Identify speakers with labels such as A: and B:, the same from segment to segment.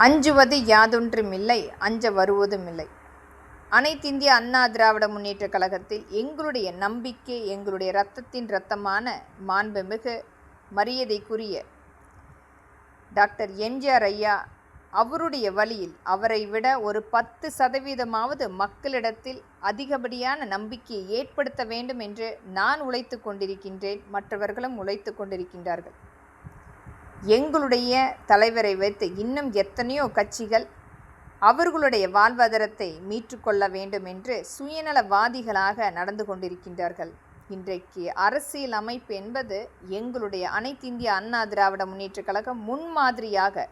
A: அஞ்சுவது யாதொன்றுமில்லை, அஞ்ச வருவதுமில்லை. அனைத்திந்திய அண்ணா திராவிட முன்னேற்றக் கழகத்தில் எங்களுடைய நம்பிக்கை, எங்களுடைய இரத்தத்தின் இரத்தமான மாண்புமிகு மரியாதைக்குரிய டாக்டர் எம்ஜிஆர் ஐயா அவருடைய வழியில் அவரை விட ஒரு 10% மக்களிடத்தில் அதிகப்படியான நம்பிக்கையை ஏற்படுத்த வேண்டும் என்று நான் உழைத்து கொண்டிருக்கின்றேன். மற்றவர்களும் உழைத்து கொண்டிருக்கின்றார்கள். எங்களுடைய தலைவரை வைத்து இன்னும் எத்தனையோ கட்சிகள் அவர்களுடைய வாழ்வாதாரத்தை மீட்டுக்கொள்ள வேண்டும் என்று சுயநலவாதிகளாக நடந்து கொண்டிருக்கின்றார்கள். இன்றைக்கு அரசியல் அமைப்பு என்பது எங்களுடைய அனைத்திந்திய அண்ணா திராவிட முன்னேற்றக் கழகம் முன்மாதிரியாக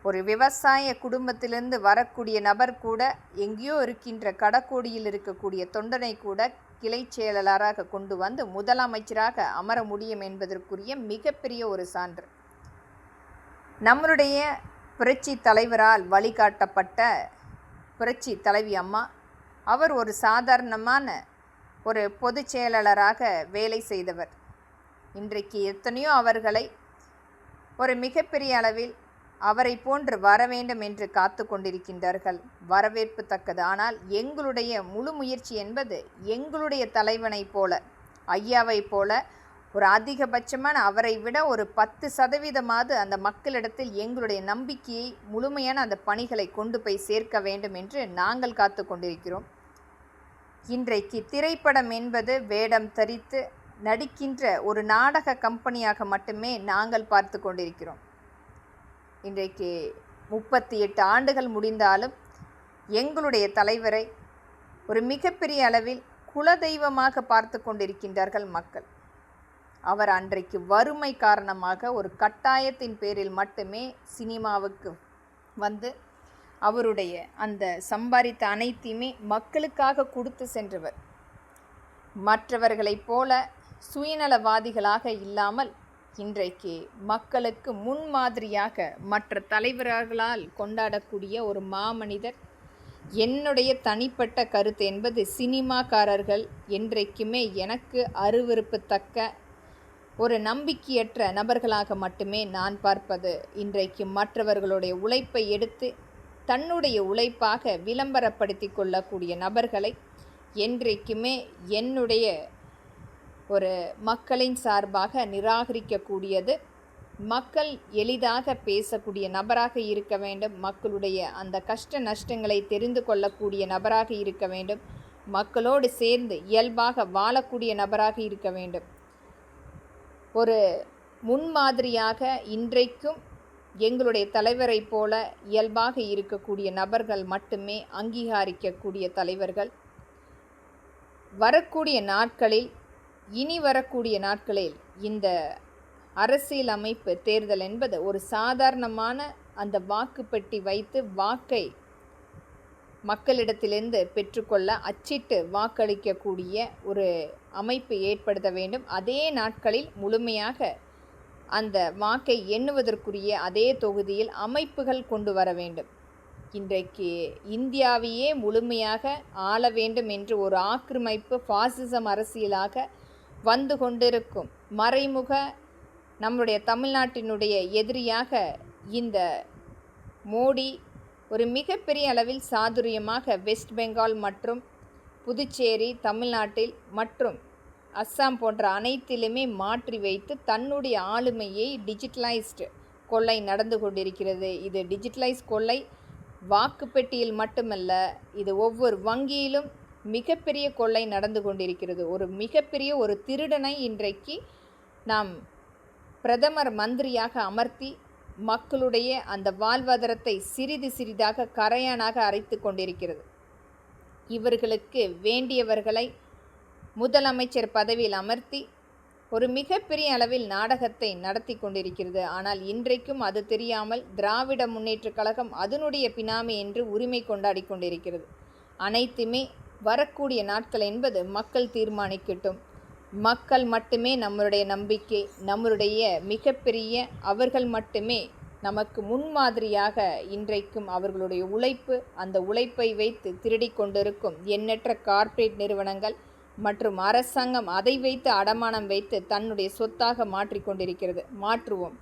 A: ஒரு விவசாய குடும்பத்திலிருந்து வரக்கூடிய நபர் கூட எங்கேயோ இருக்கின்ற கடக்கோடியில் இருக்கக்கூடிய தொண்டனை கூட கிளை செயலாளராக கொண்டு வந்து முதலமைச்சராக அமர முடியும் என்பதற்குரிய மிகப்பெரிய ஒரு சான்று. நம்மளுடைய புரட்சி தலைவரால் வழிகாட்டப்பட்ட புரட்சி தலைவி அம்மா அவர் ஒரு சாதாரணமான ஒரு பொதுச் செயலாளராக வேலை செய்தவர். இன்றைக்கு எத்தனையோ அவர்களை ஒரு மிகப்பெரிய அளவில் அவரை போன்று வர வேண்டும் என்று காத்து கொண்டிருக்கின்றார்கள். வரவேற்பு தக்கது. ஆனால் எங்களுடைய முழு முயற்சி என்பது எங்களுடைய தலைவனை போல, ஐயாவை போல ஒரு அதிகபட்சமான அவரை விட ஒரு 10% அந்த மக்களிடத்தில் எங்களுடைய நம்பிக்கையை முழுமையான அந்த பணிகளை கொண்டு போய் சேர்க்க வேண்டும் என்று நாங்கள் காத்து கொண்டிருக்கிறோம். இன்றைக்கு திரைப்படம் என்பது வேடம் தரித்து நடிக்கின்ற ஒரு நாடக கம்பெனியாக மட்டுமே நாங்கள் பார்த்து கொண்டிருக்கிறோம். இன்றைக்கு 38 ஆண்டுகள் முடிந்தாலும் எங்களுடைய தலைவரை ஒரு மிகப்பெரிய அளவில் குலதெய்வமாக பார்த்து கொண்டிருக்கின்றார்கள் மக்கள். அவர் அன்றைக்கு வறுமை காரணமாக ஒரு கட்டாயத்தின் பேரில் மட்டுமே சினிமாவுக்கு வந்து அவருடைய அந்த சம்பாதித்த அனைத்தையுமே மக்களுக்காக கொடுத்து சென்றவர். மற்றவர்களைப் போல சுயநலவாதிகளாக இல்லாமல் இன்றைக்கு மக்களுக்கு முன்மாதிரியாக மற்ற தலைவர்களால் கொண்டாடக்கூடிய ஒரு மாமனிதர். என்னுடைய தனிப்பட்ட கருத்து என்பது சினிமாக்காரர்கள் என்றைக்குமே எனக்கு அருவருப்புத்தக்க ஒரு நம்பிக்கையற்ற நபர்களாக மட்டுமே நான் பார்ப்பது. இன்றைக்கு மற்றவர்களுடைய உழைப்பை எடுத்து தன்னுடைய உழைப்பாக விளம்பரப்படுத்தி கொள்ளக்கூடிய நபர்களை என்றைக்குமே என்னுடைய ஒரு மக்களின் சார்பாக நிராகரிக்கக்கூடியது. மக்கள் எளிதாக பேசக்கூடிய நபராக இருக்க வேண்டும். மக்களுடைய அந்த கஷ்ட நஷ்டங்களை தெரிந்து கொள்ளக்கூடிய நபராக இருக்க வேண்டும். மக்களோடு சேர்ந்து இயல்பாக வாழக்கூடிய நபராக இருக்க வேண்டும். ஒரு முன்மாதிரியாக இன்றைக்கும் எங்களுடைய தலைவரை போல இயல்பாக இருக்கக்கூடிய நபர்கள் மட்டுமே அங்கீகரிக்கக்கூடிய தலைவர்கள். வரக்கூடிய நாட்களில், இனி வரக்கூடிய நாட்களில் இந்த அரசியல் அமைப்பு தேர்தல் என்பது ஒரு சாதாரணமான அந்த வாக்குப்பெட்டி வைத்து வாக்கை மக்களிடத்திலிருந்து பெற்றுக்கொள்ள அச்சிட்டு வாக்களிக்கக்கூடிய ஒரு அமைப்பு ஏற்படுத்த வேண்டும். அதே நாட்களில் முழுமையாக அந்த வாக்கை எண்ணுவதற்குரிய அதே தொகுதியில் அமைப்புகள் கொண்டு வர வேண்டும். இன்றைக்கு இந்தியாவையே முழுமையாக ஆள வேண்டும் என்று ஒரு ஆக்கிரமிப்பு பாசிசம் அரசியலாக வந்து கொண்டிருக்கும் மறைமுக நம்முடைய தமிழ்நாட்டினுடைய எதிரியாக இந்த மோடி ஒரு மிகப்பெரிய அளவில் சாதுரியமாக வெஸ்ட் பெங்கால் மற்றும் புதுச்சேரி, தமிழ்நாட்டில் மற்றும் அஸ்ஸாம் போன்ற அனைத்திலுமே மாற்றி வைத்து தன்னுடைய ஆளுமையை டிஜிட்டலைஸ்டு கொள்ளை நடந்து கொண்டிருக்கிறது. இது டிஜிட்டலைஸ் கொள்ளை வாக்குப்பெட்டியில் மட்டுமல்ல, இது ஒவ்வொரு வங்கியிலும் மிகப்பெரிய கொள்ளை நடந்து கொண்டிருக்கிறது. ஒரு மிகப்பெரிய ஒரு திருடனை இன்றைக்கு நாம் பிரதமர் மந்திரியாக அமர்த்தி மக்களுடைய அந்த வாழ்வாதாரத்தை சிறிது சிறிதாக கரையானாக அரைத்து கொண்டிருக்கிறது. இவர்களுக்கு வேண்டியவர்களை முதலமைச்சர் பதவியில் அமர்த்தி ஒரு மிகப்பெரிய அளவில் நாடகத்தை நடத்தி கொண்டிருக்கிறது. ஆனால் இன்றைக்கும் அது தெரியாமல் திராவிட முன்னேற்றக் கழகம் அதனுடைய பினாமி என்று உரிமை கொண்டாடி கொண்டிருக்கிறது. அனைத்துமே வரக்கூடிய நாட்கள் என்பது மக்கள் தீர்மானிக்கட்டும். மக்கள் மட்டுமே நம்மளுடைய நம்பிக்கை, நம்மளுடைய மிகப்பெரிய அவர்கள் மட்டுமே நமக்கு முன்மாதிரியாக. இன்றைக்கும் அவர்களுடைய உழைப்பு, அந்த உழைப்பை வைத்து திருடி கொண்டிருக்கும் எண்ணற்ற கார்ப்பரேட் நிறுவனங்கள் மற்றும் அரசாங்கம் அதை வைத்து அடமானம் வைத்து தன்னுடைய சொத்தாக மாற்றிக்கொண்டிருக்கிறது. மாற்றுவோம்.